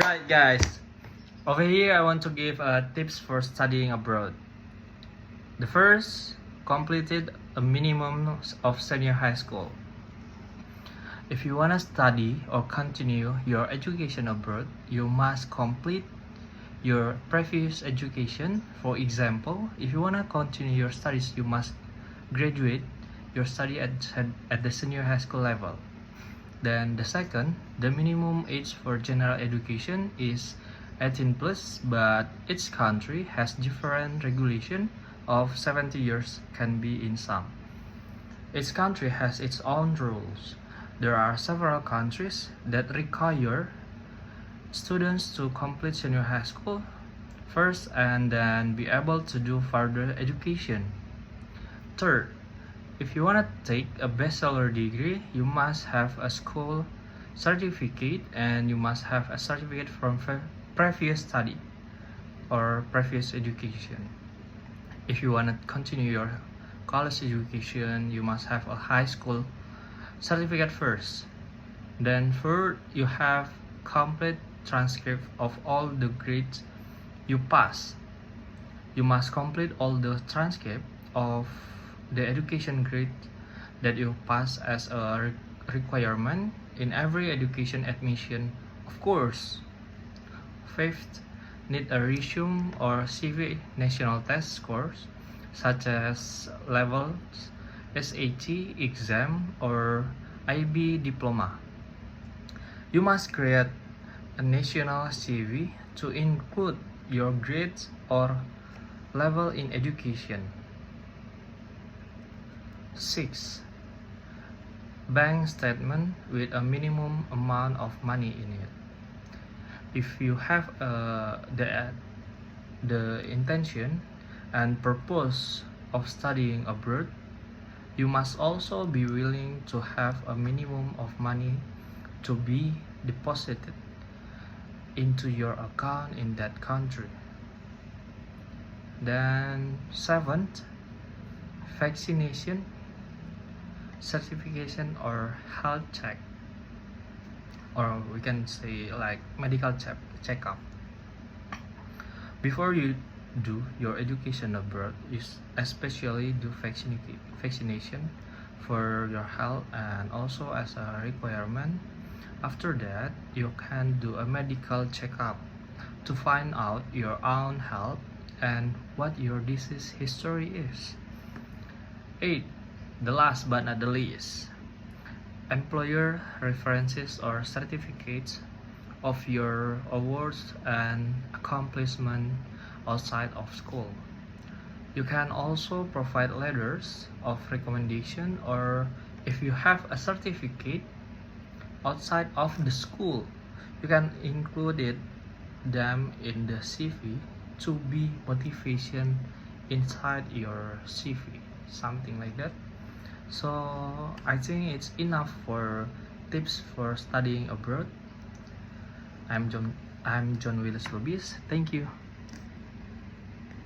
Alright guys, over here I want to give tips for studying abroad. The first, completed a minimum of senior high school. If you want to study or continue your education abroad, you must complete your previous education. For example, if you want to continue your studies, you must graduate your study at the senior high school level. Then the second, the minimum age for general education is 18 plus, but each country has different regulation of 70 years can be in some. Each country has its own rules. There are several countries that require students to complete senior high school first and then be able to do further education. Third, if you want to take a bachelor degree, you must have a school certificate and you must have a certificate from previous study or previous education. If you want to continue your college education, you must have a high school certificate first. Then third, you have complete transcript of all the grades you pass. You must complete all the transcript of the education grade that you pass as a requirement in every education admission, of course. Fifth, need a resume or CV national test scores such as levels SAT exam or IB diploma. You must create a national CV to include your grades or level in education. 6. Bank statement with a minimum amount of money in it. If you have the intention and purpose of studying abroad, you must also be willing to have a minimum of money to be deposited into your account in that country. Then 7th, vaccination certification or health check, or we can say like medical checkup. Before you do your education abroad, you especially do vaccination for your health and also as a requirement. After that, you can do a medical checkup to find out your own health and what your disease history is. 8. The last but not the least, employer references or certificates of your awards and accomplishment outside of school. You can also provide letters of recommendation, or if you have a certificate outside of the school, you can include them in the CV to be motivation inside your CV, something like that. So I think it's enough for tips for studying abroad. I'm John Willis Lubis. Thank you.